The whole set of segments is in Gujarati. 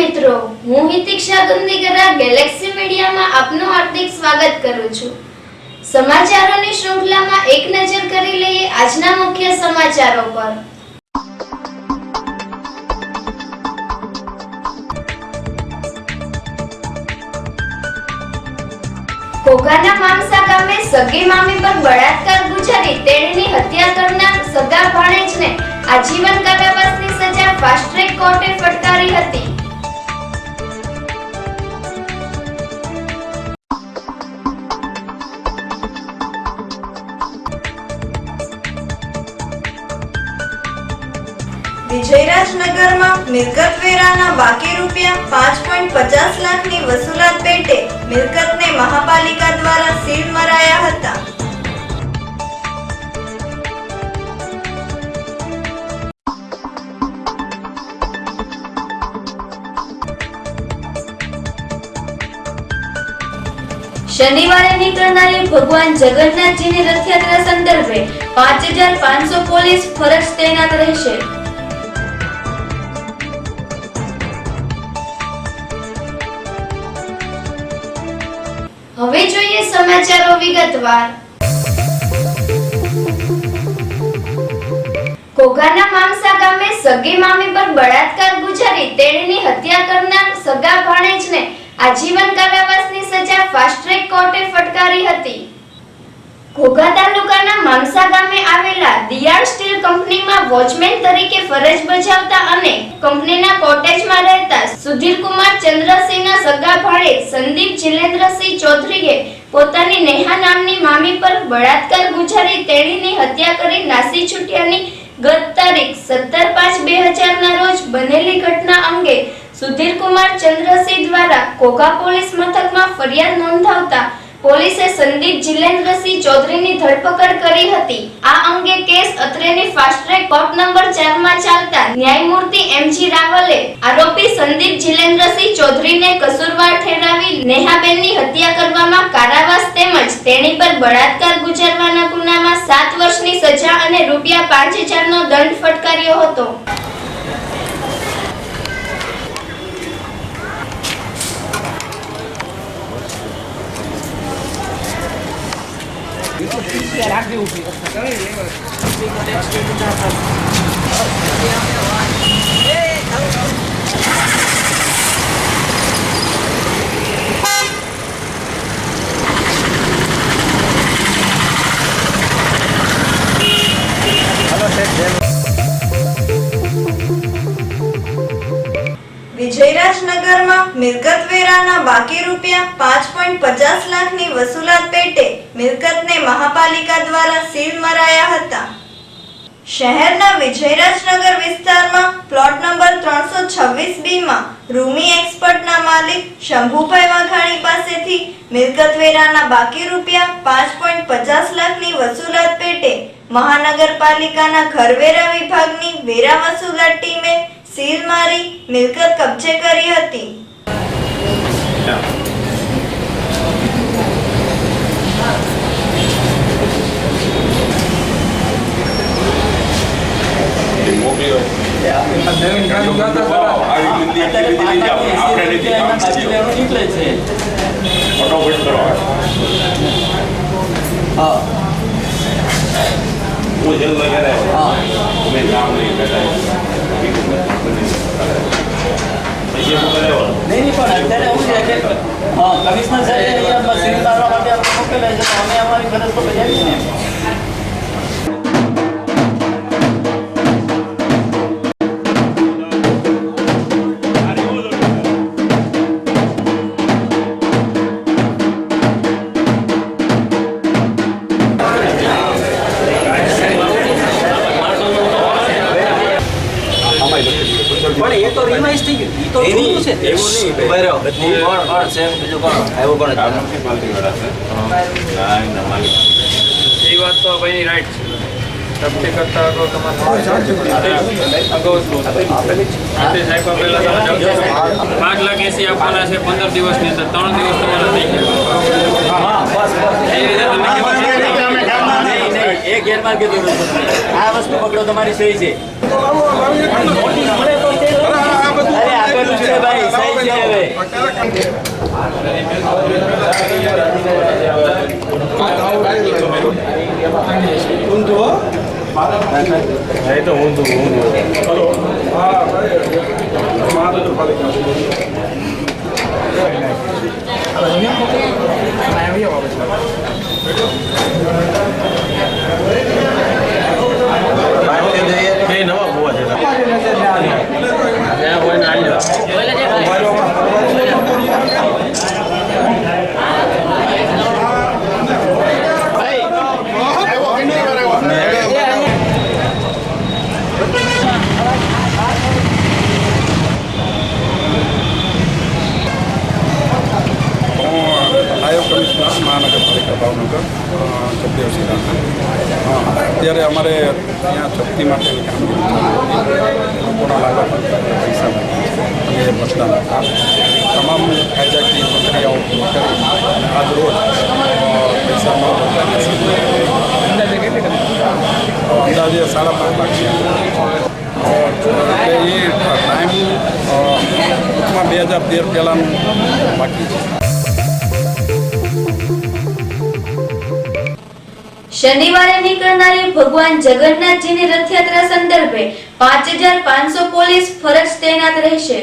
મિત્રો, હું હિતિક્ષા ગુંદીગરા ગેલેક્સી મીડિયામાં આપનું હાર્દિક સ્વાગત કરું છું। સમાચારોની શૃંખલામાં એક નજર કરી લઈએ આજના મુખ્ય સમાચારો પર। ઘોઘાના મામસા ગામે સગી મામી પર બળાત્કાર ગુજારી તેણીની હત્યા કરનાર સગા ભાણેજને આજીવન કારાવાસની સજા ફાસ્ટ ટ્રેક કોર્ટે ફટકારી હતી। વિજયરાજનગરમાં મિલકત વેરાના બાકી રૂપિયા 5.50 લાખની વસૂલાત પેટે મિલકતને મહાપાલિકા દ્વારા સીલ મરાયા હતા। શનિવારે નીકળનારી ભગવાન જગન્નાથજીની રથયાત્રા સંદર્ભે 5500 પોલીસ ફરજ તૈનાત રહેશે। હવે જોઈએ સમાચારો વિગતવાર। ઘોઘાના મામસા ગામે સગી મામી પર બળાત્કાર ગુજારી તેણીની હત્યા કરનાર સગા ભાણેજને આજીવન કારાવાસની સજા ફાસ્ટ ટ્રેક કોર્ટે ફટકારી હતી। ઘોઘા તાલુકાના મામસા ગામે આવેલા દિયાળ સ્ટીલ કંપનીમાં વોચમેન તરીકે ફરજ બજાવતા અને કંપનીના કોટેજમાં રહેતા સુધીરકુમાર ચંદ્રસિંહના સગા ભાણેજ સંદીપ જીલેન્દ્રસિંહ ચૌધરીએ પોતાની નેહા નામની મામી પર બળાત્કાર ગુજારી તેણીની હત્યા કરી નાસી છૂટ્યાની ગત તારીખ 17/5/2000 ના રોજ બનેલી ઘટના અંગે સુધીરકુમાર ચંદ્રસિંહ દ્વારા ઘોઘા પોલીસ મથકમાં ફરિયાદ નોંધાવતા પોલીસે સંદીપ જીલેન્દ્રસિંહ ચૌધરીની ધરપકડ કરી હતી। આ અંગે કેસ અત્રેની ફાસ્ટ ટ્રેક કોર્ટ નંબર 4 માં ચાલતા ન્યાયમૂર્તિ એમજી રાવલે આરોપી સંદીપ જીલેન્દ્રસિંહ ચૌધરીને કસૂરવાર ઠેરાવી નેહાબેનની હત્યા કરવામાં કારાવાસ તેમજ તેણી પર બળાત્કાર ગુજારવાના ગુનામાં 7 વર્ષની સજા અને રૂપિયા 5000 નો દંડ ફટકાર્યો હતો। વિજયરાજનગરમાં મિલકત વેરાના બાકી રૂપિયા 5.50 લાખની વસૂલાત પેટે મિલકતને મહાપાલિકા દ્વારા સીલ મરાયા હતા। શહેરના વિજયરાજનગર વિસ્તારમાં પ્લોટ નંબર 326B માં રૂમી એક્સપર્ટના માલિક શંભુભાઈ વાઘાણી પાસેથી મિલકત વેરાના બાકી રૂપિયા 5.50 લાખની વસૂલાત પેટે મહાનગરપાલિકાના ઘરવેરા વિભાગની વેરા વસૂલાત ટીમે સીલ મારી મિલકત કબજે કરી હતી। नहीं પણ અત્યારે એવું છે કે કમિશનર સાહેબ અહીંયા સીલ મારવા માટે આપણે મોકલેલા છે તો અમે અમારી ફરજ તો બજાવી ને। પણ એ તો રિવાઇઝ થઈ ગયું એ તો જૂનું છે એવું નહીં બરાબર બધી કોણ છે બીજું કોણ આવ્યો કોણ એ વાત તો ભાઈ રાઈટ છે સબથી કરતા અગાઉ તમારે અગાઉ સાહેબ પહેલા તમે 5,80,000 આપવાના છે 15 દિવસની અંદર 3 દિવસ તમારા થઈ ગયા એ રીતે તમે એક ગેરમાર્ગ કીધું આ વસ્તુ પકડો તમારી સહી છે અરે આ તો આવેલું છે ભાઈ, સહી છે હવે. બે નવા ગોવા છે. નાયબ કમિશનર મહાનગરપાલિકા ભાવનગર જગદેવસિંહ રાણા. અત્યારે અમારે ત્યાં જપ્તી માટેની કામગીરી લોકોના લાગવા પૈસા અને મતદાન તમામ કાયદાકીય પ્રક્રિયાઓ પૂરી કરી આજ રોજ પૈસાનો અંદાજે 5.5 લાખ છે. એટલે એ ટાઈમ 2013 પહેલાંનું બાકી છે. શનિવારે નીકળનારી ભગવાન જગન્નાથજીની રથયાત્રા સંદર્ભે 5500 પોલીસ ફરજ તૈનાત રહેશે.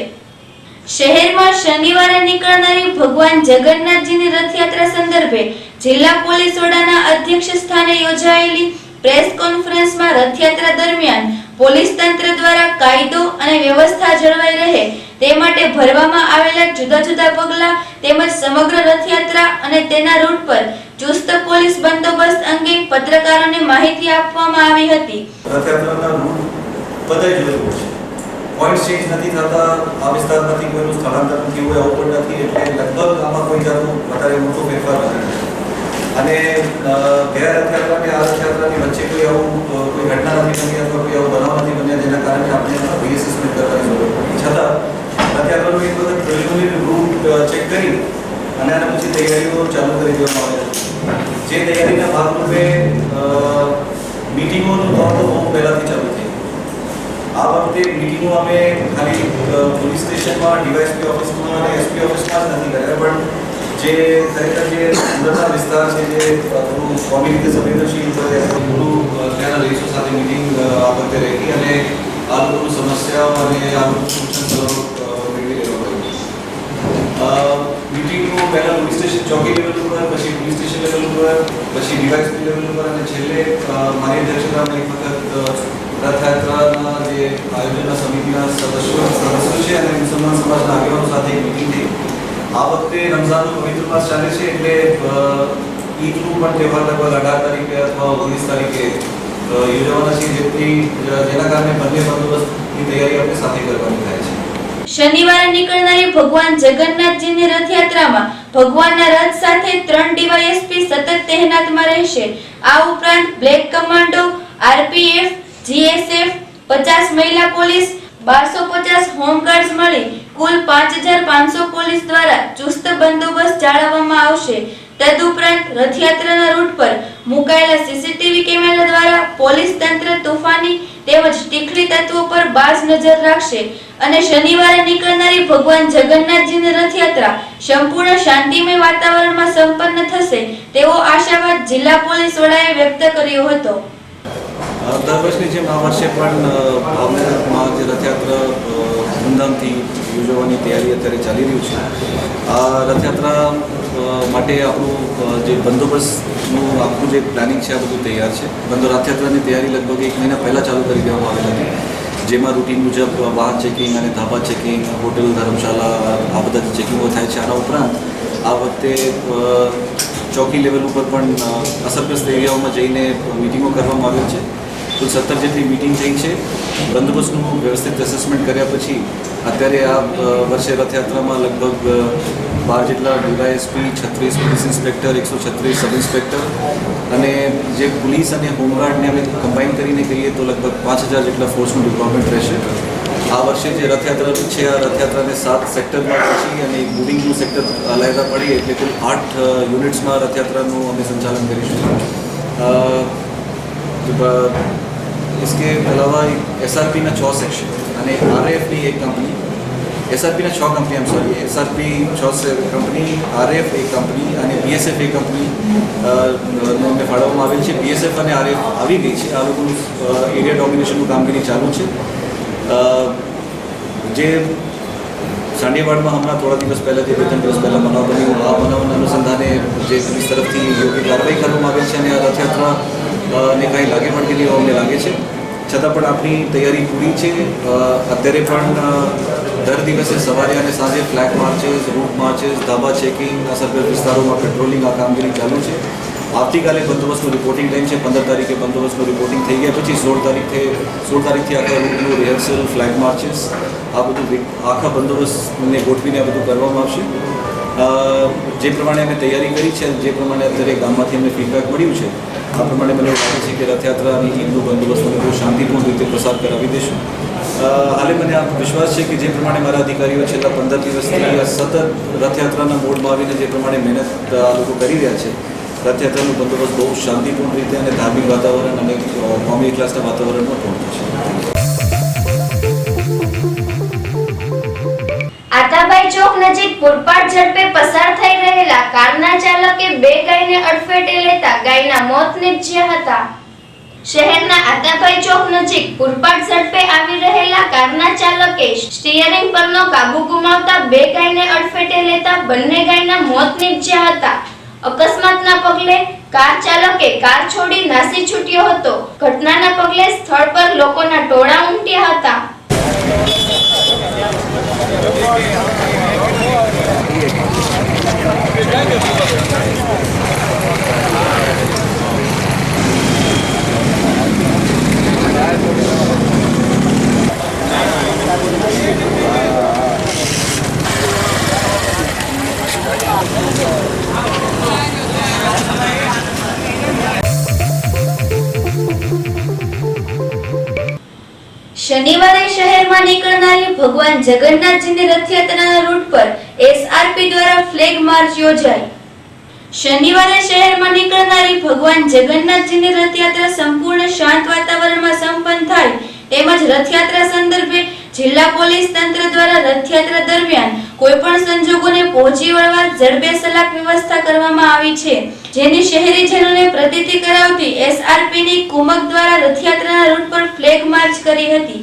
શહેરમાં શનિવારે નીકળનારી ભગવાન જગન્નાથજીની રથયાત્રા સંદર્ભે જિલ્લા પોલીસ વડાના અધ્યક્ષ સ્થાને યોજાયેલી પ્રેસ કોન્ફરન્સમાં રથયાત્રા દરમિયાન પોલીસ તંત્ર દ્વારા કાયદો અને વ્યવસ્થા જળવાઈ રહે તે માટે ભરવામાં આવેલા જુદા જુદા પગલાં તેમજ સમગ્ર રથયાત્રા અને તેના રૂટ પર ચુસ્ત પોલીસ બંદોબસ્ત અંગે પત્રકારોને માહિતી આપવામાં આવી હતી. રથયાત્રાના રૂટ બધાય જુદા છે. પોઈન્ટ ચેન્જ નથી થતા, આ વિસ્તારમાંથી કોઈનું સ્થળાંતર નથી હોય, આવું પણ નથી. એટલે લગભગ આમાં કોઈ જાતનો વધારે મોટો ફેરફાર નથી. અને ગયા રથયાત્રા અને આ રથયાત્રાની વચ્ચે કોઈ આવું કોઈ ઘટના નથી બની અથવા કોઈ આવો બનાવ નથી બન્યા જેના કારણે આપણે રીએસેસમેન્ટ કરવાની જરૂર પડી. છતાં રથયાત્રાનું એક વખત પ્રિલિમિનરી રૂટ ચેક કરી અને આના પછી તૈયારીઓ ચાલુ કરી દેવામાં આવે છે. જે તૈયારીના ભાગરૂપે મીટિંગોનું દોર તો બહુ પહેલાંથી ચાલુ થઈ. આ વખતે મીટિંગો અમે ખાલી પોલીસ સ્ટેશનમાં, ડીવાયએસપી ઓફિસમાં અને એસપી ઓફિસમાં જ નથી કર્યા, પણ જે ખરેખર જે અંદરના વિસ્તાર છે જે થોડું સ્વામી રીતે સંવેદનશીલ હોય થોડું ત્યાંના રહીશો સાથે મીટિંગ આ વખતે રહી અને આ લોકોની સમસ્યાઓ અને આ લોકોનું સૂચન મેળવી લેવા મીટિંગનું પહેલાં પોલીસ સ્ટેશન ચોકી લેવલ ઉપર, પછી પોલીસ સ્ટેશન લેવલ ઉપર, પછી ડીવાયએસપી લેવલ ઉપર અને છેલ્લે મારી અધ્યક્ષતામાં એક વખત રથયાત્રાના જે આયોજન સમિતિના સદસ્યો છે અને મુસલમાન સમાજના આગેવાનો સાથે એક મીટિંગ થઈ. આ વખતે રમઝાનનો પવિત્ર માસ ચાલે છે એટલે ઈદનું પણ તહેવાર લગભગ 18 તારીખે અથવા 19 તારીખે યોજવાના છે, જેના કારણે બંને બંદોબસ્તની તૈયારી આપણે સાથે કરવાની થાય છે. શનિવારે નીકળનારી ભગવાન જગન્નાથજીની રથયાત્રામાં ભગવાનના રથ સાથે 3 ડીવાયએસપી સતત તહેનાતમાં રહેશે. આ ઉપરાંત બ્લેક કમાન્ડો, આરપીએફ, જીએસએફ, 50 મહિલા પોલીસ, 1250 હોમગાર્ડ્સ મળી કુલ 5500 પોલીસ દ્વારા ચુસ્ત બંદોબસ્ત જાળવવામાં આવશે. તદુપરાંત રથયાત્રાના રૂટ પર મુકાયેલા સીસીટીવી કેમેરા દ્વારા પોલીસ તંત્ર તોફાની તેમજ તીખી તત્વો પર બાજ નજર રાખશે અને શનિવારે નીકળનારી ભગવાન જગન્નાથજીની રથયાત્રા સંપૂર્ણ શાંતિમય વાતાવરણમાં સંપન્ન થશે તેવો આશાવાદ જિલ્લા પોલીસ વડાએ વ્યક્ત કર્યો હતો. દર વર્ષની જેમ આ વર્ષે પણ ભાવનગરમાં જે રથયાત્રા ધૂમધામથી યોજવાની તૈયારી અત્યારે ચાલી રહ્યું છે. આ રથયાત્રા માટે આપણું જે બંદોબસ્તનું આખું જે પ્લાનિંગ છે આ બધું તૈયાર છે. રથયાત્રાની તૈયારી લગભગ 1 મહિના પહેલાં ચાલુ કરી દેવામાં આવેલ હતી, જેમાં રૂટીન મુજબ વાહન ચેકિંગ અને ધાબા ચેકિંગ, હોટેલ ધર્મશાળા આ બધા જે ચેકિંગો થાય છે. આના ઉપરાંત આ વખતે ચોકી લેવલ ઉપર પણ અસરગ્રસ્ત એરિયાઓમાં જઈને મિટિંગો કરવામાં આવેલ છે. કુલ 17 જેટલી મિટિંગ થઈ છે. બંદોબસ્તનું વ્યવસ્થિત એસેસમેન્ટ કર્યા પછી અત્યારે આ વર્ષે રથયાત્રામાં લગભગ 12 જેટલા DYSP, 36 police inspector, 136 sub inspector અને જે પોલીસ અને હોમગાર્ડને અમે કમ્બાઈન કરીને કહીએ તો લગભગ 5000 જેટલા ફોર્સનું ડિપ્લોયમેન્ટ રહેશે. આ વર્ષે જે રથયાત્રા છે આ રથયાત્રાને 7 સેક્ટરમાં વહેંચી અને એક મૂવિંગનું સેક્ટર અલાયદા પડી એટલે કુલ 8 યુનિટ્સમાં રથયાત્રાનું અમે સંચાલન કરીશું. इसके अलावा SRP ના 6 सेक्शन અને RAF ની એક કંપની એસઆરપીના 6 કંપની, આમ સોરી, એસઆરપી 6 કંપની, આરએફ એક કંપની અને બીએસએફ એક કંપની નો અમને ફાળવવામાં આવેલ છે. બીએસએફ અને આરએફ આવી ગઈ છે. આ લોકોનું એરિયા ડોમિનેશનનું કામગીરી ચાલુ છે. જે સાંડિયાવાડમાં હમણાં થોડા દિવસ પહેલાં, જે 2-3 દિવસ પહેલાં બનાવ બન્યું, આ બનાવના અનુસંધાને જે પોલીસ તરફથી યોગ્ય કાર્યવાહી કરવામાં આવેલ છે અને આ રથયાત્રા ને કાંઈ લાગે પણ કે નહીં અમને લાગે છે. છતાં પણ આપણી તૈયારી પૂરી છે. અત્યારે પણ દર દિવસે સવારે અને સાંજે ફ્લેગ માર્ચેસ, રૂટ માર્ચેસ, ધાબા ચેકિંગ, અસરગ્રસ્ત વિસ્તારોમાં પેટ્રોલિંગ, આ કામગીરી ચાલુ છે. આવતીકાલે બંદોબસ્તનું રિપોર્ટિંગ ટાઈમ છે. 15 તારીખે બંદોબસ્તનું રિપોર્ટિંગ થઈ ગયા પછી 16 તારીખથી આખા રૂટનું રિહર્સલ, ફ્લેગ માર્ચેસ, આ બધું આખા બંદોબસ્તને ગોઠવીને આ બધું કરવામાં આવશે. જે પ્રમાણે અમે તૈયારી કરી છે, જે પ્રમાણે અત્યારે ગામમાંથી અમને ફીડબેક મળ્યું છે, આ પ્રમાણે મને એવું લાગે છે કે રથયાત્રાની ઈદનું બંદોબસ્ત અમે બહુ શાંતિપૂર્ણ રીતે પ્રસાર કરાવી દઈશું. હાલે મને આ વિશ્વાસ છે કે જે પ્રમાણે મારા અધિકારીઓ છેલ્લા 15 દિવસથી સતત રથયાત્રાના મોડમાં આવીને જે પ્રમાણે મહેનત આ લોકો કરી રહ્યા છે, રથયાત્રાનું બંદોબસ્ત બહુ શાંતિપૂર્ણ રીતે અને ધાર્મિક વાતાવરણ અને કોમી એકલાસના વાતાવરણમાં પૂર્ણ થશે. આતાબાઈ ચોક નજીક પૂરપાટ ઝડપે પસાર થઈ રહેલા કારના ચાલકે 2 ગાયને અડફેટે લેતા ગાયના મોત નીપજ્યા હતા. શહેરના આતાબાઈ ચોક નજીક પૂરપાટ ઝડપે આવી રહેલા કારના ચાલકે સ્ટીયરિંગ પરનો કાબુ ગુમાવતા 2 ગાયને અડફેટે લેતા બંને ગાયના મોત નીપજ્યા હતા. અકસ્માતના પગલે કાર ચાલકે કાર છોડી નાસી છૂટ્યો હતો. ઘટનાના પગલે સ્થળ પર લોકોના ટોળા ઉમટ્યા હતા. શનિવારે શહેરમાં નીકળનારી ભગવાન જગન્નાથજીની રથયાત્રાના રૂટ પર એસઆરપી દ્વારા ફ્લેગ માર્ચ યોજાઈ. શનિવારે શહેરમાં નીકળનારી ભગવાન જગન્નાથજીની રથયાત્રા સંપૂર્ણ શાંત વાતાવરણમાં સંપન્ન થાય તેમજ રથયાત્રા સંદર્ભે જિલ્લા પોલીસ તંત્ર દ્વારા રથયાત્રા દરમિયાન કોઈપણ સંજોગોને પહોંચી વળવા જડબેસલાક વ્યવસ્થા કરવામાં આવી છે, જેની શહેરીજનોને પ્રતીતિ કરાવતી એસઆરપીની કુમક દ્વારા રથયાત્રાના રૂટ પર ફ્લેગ માર્ચ કરી હતી.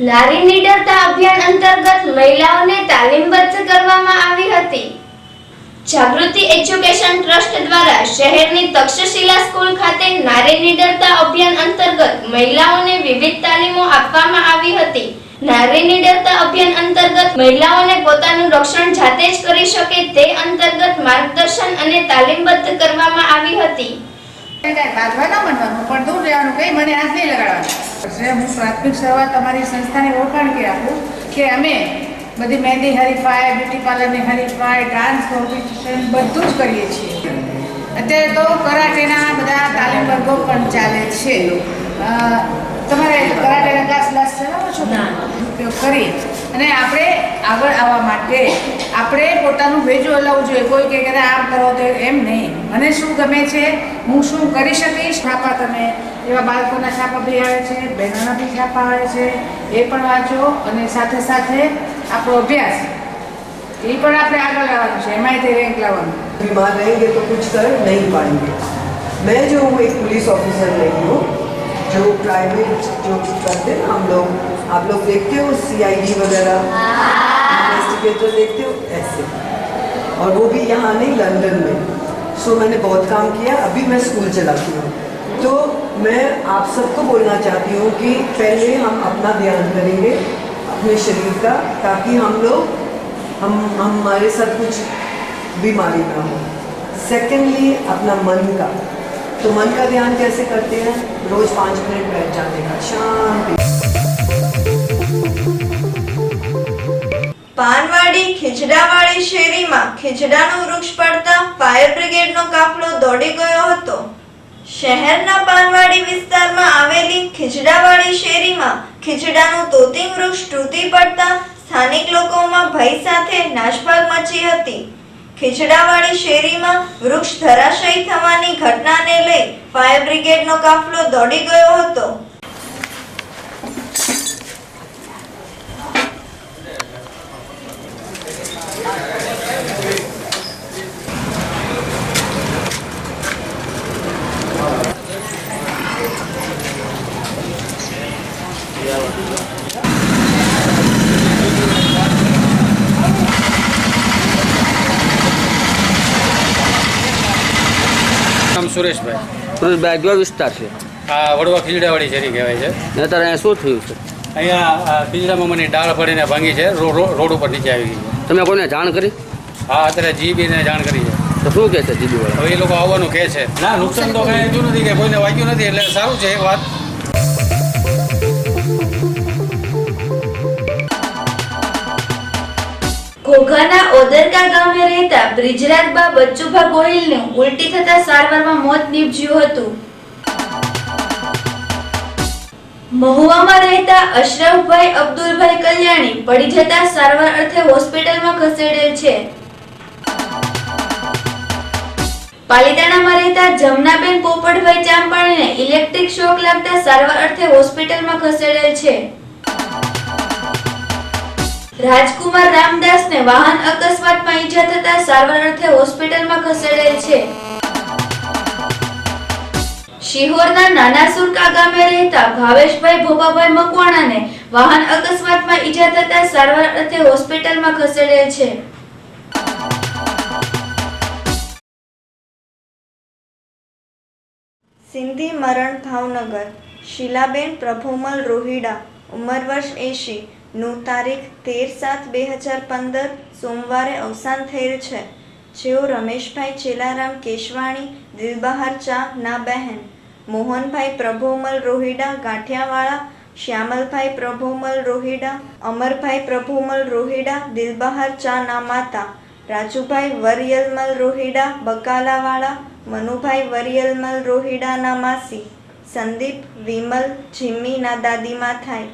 નારી નિડરતા અભિયાન અંતર્ગત મહિલાઓને તાલીમબદ્ધ કરવામાં આવી હતી. જાગૃતિ એજ્યુકેશન ટ્રસ્ટ દ્વારા શહેરની તક્ષશિલા સ્કૂલ ખાતે નારી નિડરતા અભિયાન અંતર્ગત મહિલાઓને વિવિધ તાલીમો આપવામાં આવી હતી. નારી નિડરતા અભિયાન અંતર્ગત મહિલાઓને પોતાનું રક્ષણ જાતે જ કરી શકે તે અંતર્ગત માર્ગદર્શન અને તાલીમબદ્ધ કરવામાં આવી હતી. બાંધવા ન બનવાનું પણ દૂર રહેવાનું, કંઈ મને હાથ નહીં લગાડવાનું. હું પ્રાથમિક શરૂઆત અમારી સંસ્થાની ઓળખાણ કે આપું કે અમે બધી મહેંદી હરીફાઈ, બ્યુટી પાર્લરની હરીફાઈ, ડાન્સ કોમ્પિટિશન બધું જ કરીએ છીએ. અત્યારે તો કરાટેના બધા તાલીમ વર્ગો પણ ચાલે છે. તમારે કરાટેના ક્લાસ ચલાવો છો? ઉપયોગ કરી અને આપણે આગળ આવવા માટે આપણે પોતાનું વેજો હલાવવું જોઈએ. કોઈ કહે કે આમ કરો તો એમ નહીં. મને શું ગમે છે, હું શું કરી શકીશ. છાપા તમે એવા બાળકોના છાપા બી આવે છે, બહેનોના બી છાપા આવે છે, એ પણ વાંચો અને સાથે સાથે આપણો અભ્યાસ એ પણ આપણે આગળ લાવવાનું છે. એમાંય તે રેન્ક લાવવાનું. बीमार रहेंगे तो कुछ कर नहीं पाएंगे. मैं जो हूँ एक पुलिस ऑफिसर नहीं हूँ, जो प्राइवेट जो करते हैं हम लोग, आप लोग देखते हो CID वगैरह इन्वेस्टिगेटर देखते हो ऐसे, और वो भी यहाँ नहीं लंदन में. सो मैंने बहुत काम किया. अभी मैं स्कूल चलाती हूँ. तो मैं आप सबको बोलना चाहती हूँ कि पहले हम अपना ध्यान करेंगे अपने शरीर का, ताकि हम लोग हमारे साथ कुछ बीमारी ना हो. सेकेंडली अपना मन का, तो मन का ध्यान कैसे करते हैं? रोज 5 मिनट बैठ जाने का शांति. પાનવાડી ખીજડાવાળી શેરીમાં ખીજડાનું વૃક્ષ પડતા ફાયર બ્રિગેડનો કાફલો દોડી ગયો હતો. શહેરના પાનવાડી વિસ્તારમાં આવેલી ખીજડાવાળી શેરીમાં ખીજડાનું તોતિંગ વૃક્ષ તૂટી પડતા સ્થાનિક લોકોમાં ભય સાથે નાસભાગ મચી હતી. ખીજડાવાળી શેરીમાં વૃક્ષ ધરાશયી થવાની ઘટનાને લઈ ફાયર બ્રિગેડનો કાફલો દોડી ગયો હતો. નામ સુરેશભાઈ. સુરેશભાઈ કયો વિસ્તાર છે? આ વડવા ખીજડાવાળી શેરી કહેવાય છે. અત્યારે અહીંયા શું થયું છે? અહીંયા ખીજડામાં મને ડાળ પડીને ભાંગી છે, રોડ ઉપર નીચે આવી ગઈ છે. તમે કોઈને જાણ કરી? હા, અત્યારે જીબીને જાણ કરી છે. તો શું કહે છે જીબી વાળા? હવે એ લોકો આવવાનું કહે છે. ના, નુકસાન તો કાંઈ થયું નથી, કે કોઈને વાગ્યું નથી, એટલે સારું છે. એક વાત ઘોઘાના ઓદરકા ગામે રહેતા બ્રિજરાજબા બચ્ચુભા ગોહિલનું ઉલટી થતા સારવારમાં મોત નીપજ્યું હતું. મહુવામાં રહેતા અશરફભાઈ અબ્દુલભાઈ કલ્યાણી પડી જતા સારવાર અર્થે હોસ્પિટલમાં ખસેડેલ છે. પાલીતાણામાં રહેતા જમનાબેન પોપટભાઈ ચાંપાણીને ઇલેક્ટ્રિક શોક લાગતા સારવાર અર્થે હોસ્પિટલમાં ખસેડેલ છે. રાજકુમાર રામદાસને વાહન અકસ્માતમાં ઈજા થતા સારવાર અર્થે હોસ્પિટલમાં ખસેડેલ છે. શિહોરના નાના સુરકા ગામે રહેતા ભાવેશભાઈ ભોપાભાઈ મકવાણાને વાહન અકસ્માતમાં ઈજા થતા સારવાર અર્થે હોસ્પિટલમાં ખસેડેલ છે. સિંધી મરણ ભાવનગર. શીલાબેન પ્રભુમલ રોહિડા, ઉંમર વર્ષ 80, નું તારીખ 13/7/2015 સોમવારે અવસાન થયેલ છે. જેઓ રમેશભાઈ ચેલારામ કેશવાણી દિલબહાર ચા ના બહેન, મોહનભાઈ પ્રભુમલ રોહિડા ગાંઠિયાવાળા, શ્યામલભાઈ પ્રભુમલ રોહિડા, અમરભાઈ પ્રભુમલ રોહિડા દિલબહાર ચા ના માતા, રાજુભાઈ વરિયલમલ રોહિડા બકાલાવાળા, મનુભાઈ વરિયલમલ રોહિડાના માસી, સંદીપ વિમલ જીમ્મી ના દાદીમાં થાય.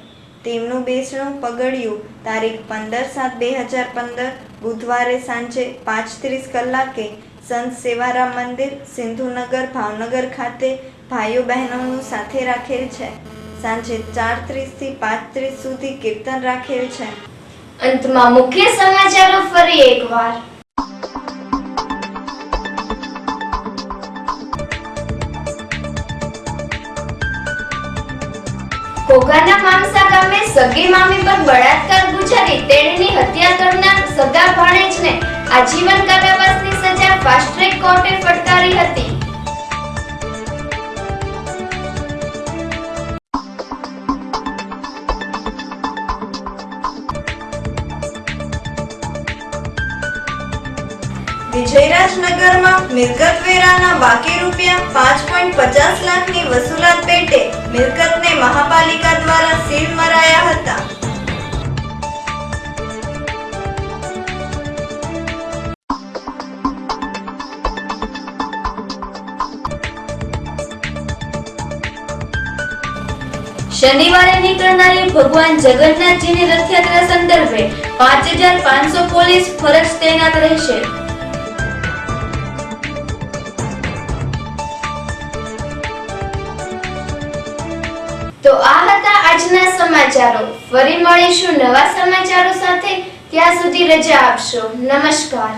તેમનું બેસણું પગડિયું તારીખ 15/7/2015 બુધવારે સાંજે 5:30 કલાકે સંત સેવારામ મંદિર સિંધુનગર ભાવનગર ખાતે ભાઈઓ બહેનોનું સાથે રાખેલ છે. સાંજે 4:30 થી 5:30 સુધી કીર્તન રાખેલ છે. અંતમાં મુખ્ય સમાચારો ફરી એકવાર. ઘોઘાના મામસા ગામે સગી મામી પર બળાત્કાર ગુજારી તેણીની હત્યા કરનાર સગા ભાણેજને આજીવન કારાવાસની સજા ફાસ્ટ ટ્રેક કોર્ટે ફટકારી હતી. વિજયરાજનગરમાં મિલકત વેરાના બાકી રૂપિયા 5.50 લાખની વસૂલાત પેટે મિલકતને મહાપાલિકા દ્વારા સીલ મરાયા હતા. શનિવારે નીકળનારી ભગવાન જગન્નાથજીની રથયાત્રા સંદર્ભે 5500 પોલીસ ફરજ તૈનાત રહેશે. તો આ હતા આજના સમાચારો. ફરી મળીશું નવા સમાચારો સાથે. ત્યાં સુધી રજા આપશો. નમસ્કાર.